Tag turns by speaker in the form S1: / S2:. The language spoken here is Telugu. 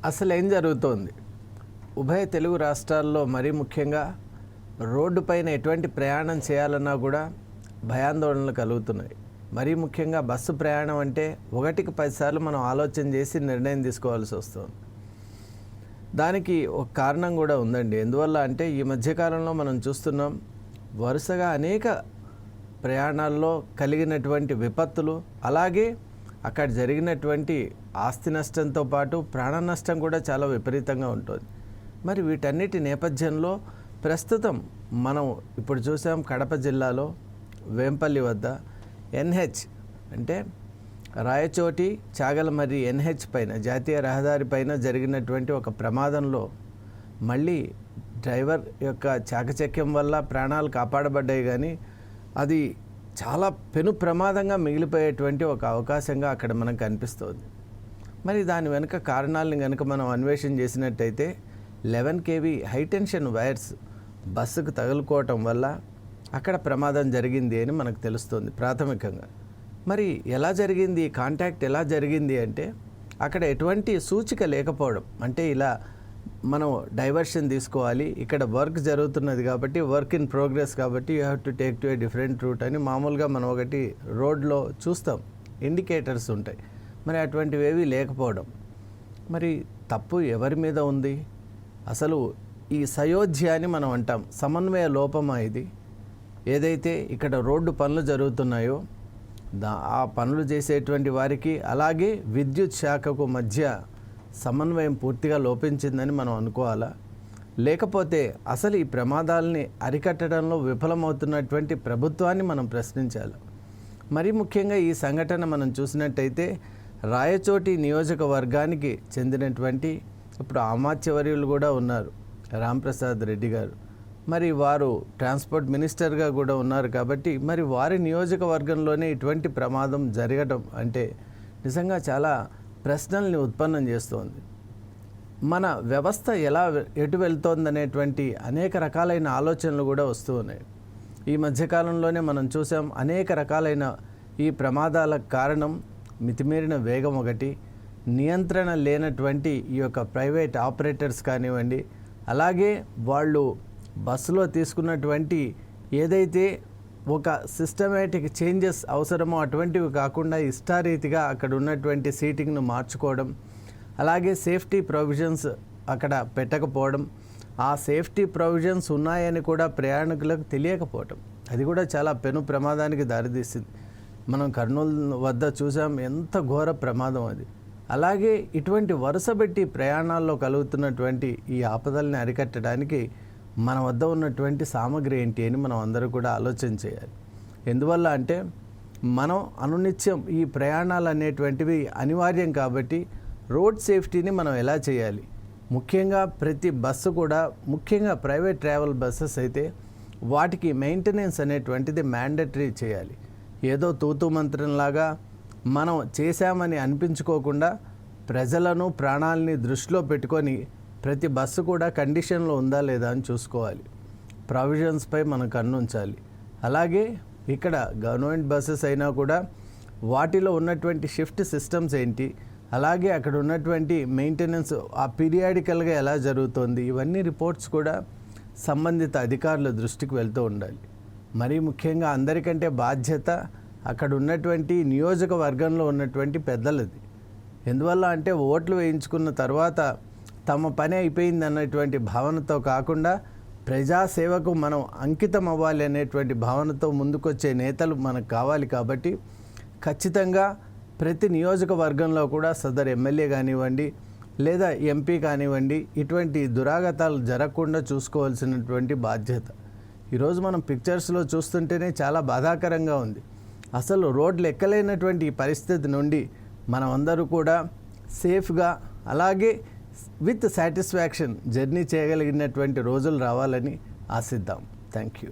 S1: అసలు ఏం జరుగుతోంది? ఉభయ తెలుగు రాష్ట్రాల్లో మరీ ముఖ్యంగా రోడ్డు పైన ఎటువంటి ప్రయాణం చేయాలన్నా కూడా భయాందోళనలు కలుగుతున్నాయి. మరీ ముఖ్యంగా బస్సు ప్రయాణం అంటే 1కి 10 సార్లు మనం ఆలోచన చేసి నిర్ణయం తీసుకోవాల్సి వస్తుంది. దానికి ఒక కారణం కూడా ఉందండి. ఎందువల్ల అంటే ఈ మధ్యకాలంలో మనం చూస్తున్నాం, వరుసగా అనేక ప్రయాణాల్లో కలిగినటువంటి విపత్తులు, అలాగే అక్కడ జరిగినటువంటి ఆస్తి నష్టంతో పాటు ప్రాణ నష్టం కూడా చాలా విపరీతంగా ఉంటుంది. మరి వీటన్నిటి నేపథ్యంలో ప్రస్తుతం మనం ఇప్పుడు చూసాం, కడప జిల్లాలో వేంపల్లి వద్ద ఎన్హెచ్ అంటే రాయచోటి చాగలమర్రి ఎన్హెచ్ పైన, జాతీయ రహదారి పైన జరిగినటువంటి ఒక ప్రమాదంలో మళ్ళీ డ్రైవర్ యొక్క చాకచక్యం వల్ల ప్రాణాలు కాపాడబడ్డాయి, కానీ అది చాలా పెను ప్రమాదంగా మిగిలిపోయేటువంటి ఒక అవకాశంగా అక్కడ మనకు కనిపిస్తుంది. మరి దాని వెనుక కారణాలను కనుక మనం అన్వేషణ చేసినట్టయితే 11 kV హైటెన్షన్ వైర్స్ బస్సుకు తగులుకోవటం వల్ల అక్కడ ప్రమాదం జరిగింది అని మనకు తెలుస్తుంది ప్రాథమికంగా. మరి ఎలా జరిగింది, కాంటాక్ట్ ఎలా జరిగింది అంటే అక్కడ ఎటువంటి సూచిక లేకపోవడం. అంటే ఇలా మనం డైవర్షన్ తీసుకోవాలి, ఇక్కడ వర్క్ జరుగుతున్నది కాబట్టి, వర్క్ ఇన్ ప్రోగ్రెస్ కాబట్టి you have to take to a different route అని మామూలుగా మనం ఒకటి రోడ్లో చూస్తాం, ఇండికేటర్స్ ఉంటాయి. మరి అటువంటివి ఏవి లేకపోవడం. మరి తప్పు ఎవరి మీద ఉంది? అసలు ఈ సయోధ్య అని మనం అంటాం, సమన్వయ లోపమా ఇది? ఏదైతే ఇక్కడ రోడ్డు పనులు జరుగుతున్నాయో ఆ పనులు చేసేటువంటి వారికి అలాగే విద్యుత్ శాఖకు మధ్య సమన్వయం పూర్తిగా లోపించిందని మనం అనుకోవాలా? లేకపోతే అసలు ఈ ప్రమాదాలని అరికట్టడంలో విఫలమవుతున్నటువంటి ప్రభుత్వాన్ని మనం ప్రశ్నించాలి. మరీ ముఖ్యంగా ఈ సంఘటన మనం చూసినట్టయితే రాయచోటి నియోజకవర్గానికి చెందినటువంటి, ఇప్పుడు అమాత్యవర్యులు కూడా ఉన్నారు, రాంప్రసాద్ రెడ్డి గారు. మరి వారు ట్రాన్స్పోర్ట్ మినిస్టర్గా కూడా ఉన్నారు కాబట్టి మరి వారి నియోజకవర్గంలోనే ఇటువంటి ప్రమాదం జరగడం అంటే నిజంగా చాలా ప్రశ్నల్ని ఉత్పన్నం చేస్తోంది. మన వ్యవస్థ ఎలా ఎటు వెళ్తోందనేటువంటి అనేక రకాలైన ఆలోచనలు కూడా వస్తూ ఉన్నాయి. ఈ మధ్యకాలంలోనే మనం చూసాం, అనేక రకాలైన ఈ ప్రమాదాలకు కారణం మితిమీరిన వేగం ఒకటి, నియంత్రణ లేనటువంటి ఈ యొక్క ప్రైవేట్ ఆపరేటర్స్ కానివ్వండి, అలాగే వాళ్ళు బస్సులో తీసుకున్నటువంటి ఏదైతే ఒక సిస్టమేటిక్ చేంజెస్ అవసరమో అటువంటివి కాకుండా ఇష్టారీతిగా అక్కడ ఉన్నటువంటి సీటింగ్ను మార్చుకోవడం, అలాగే సేఫ్టీ ప్రొవిజన్స్ అక్కడ పెట్టకపోవడం, ఆ సేఫ్టీ ప్రొవిజన్స్ ఉన్నాయని కూడా ప్రయాణికులకు తెలియకపోవడం, అది కూడా చాలా పెను ప్రమాదానికి దారితీసింది. మనం కర్నూలు వద్ద చూసాం, ఎంత ఘోర ప్రమాదం అది. అలాగే ఇటువంటి వరుసబెట్టి ప్రయాణాల్లో కలుగుతున్నటువంటి ఈ ఆపదల్ని అరికట్టడానికి మన వద్ద ఉన్నటువంటి సామగ్రి ఏంటి అని మనం అందరూ కూడా ఆలోచన చేయాలి. ఎందువల్ల అంటే మనం అనునిత్యం ఈ ప్రయాణాలు అనేటువంటివి అనివార్యం కాబట్టి రోడ్ సేఫ్టీని మనం ఎలా చేయాలి? ముఖ్యంగా ప్రతి బస్సు కూడా, ముఖ్యంగా ప్రైవేట్ ట్రావెల్ బస్సెస్ అయితే వాటికి మెయింటెనెన్స్ అనేటువంటిది మ్యాండటరీ చేయాలి. ఏదో తూతూ మంత్రంలాగా మనం చేశామని అనిపించుకోకుండా ప్రజలను, ప్రాణాలని దృష్టిలో పెట్టుకొని ప్రతి బస్సు కూడా కండిషన్లో ఉందా లేదా అని చూసుకోవాలి. ప్రొవిజన్స్పై మనం కన్నుంచాలి. అలాగే ఇక్కడ గవర్నమెంట్ బస్సెస్ అయినా కూడా వాటిలో ఉన్నటువంటి షిఫ్ట్ సిస్టమ్స్ ఏంటి, అలాగే అక్కడ ఉన్నటువంటి మెయింటెనెన్స్ ఆ పీరియాడికల్గా ఎలా జరుగుతుంది, ఇవన్నీ రిపోర్ట్స్ కూడా సంబంధిత అధికారుల దృష్టికి వెళ్తూ ఉండాలి. మరీ ముఖ్యంగా అందరికంటే బాధ్యత అక్కడ ఉన్నటువంటి నియోజకవర్గంలో ఉన్నటువంటి పెద్దలది. ఎందువల్ల అంటే ఓట్లు వేయించుకున్న తర్వాత తమ పని అయిపోయింది అన్నటువంటి భావనతో కాకుండా ప్రజాసేవకు మనం అంకితం అవ్వాలి అనేటువంటి భావనతో ముందుకొచ్చే నేతలు మనకు కావాలి. కాబట్టి ఖచ్చితంగా ప్రతి నియోజకవర్గంలో కూడా సదరు ఎమ్మెల్యే కానివ్వండి లేదా ఎంపీ కానివ్వండి ఇటువంటి దురాగతాలు జరగకుండా చూసుకోవాల్సినటువంటి బాధ్యత. ఈరోజు మనం పిక్చర్స్లో చూస్తుంటేనే చాలా బాధాకరంగా ఉంది. అసలు రోడ్లు ఎక్కలేనటువంటి పరిస్థితి నుండి మనం అందరూ కూడా సేఫ్గా అలాగే విత్ సాటిస్ఫాక్షన్ జర్నీ చేయగలిగినటువంటి రోజులు రావాలని ఆశిద్దాం. Thank you.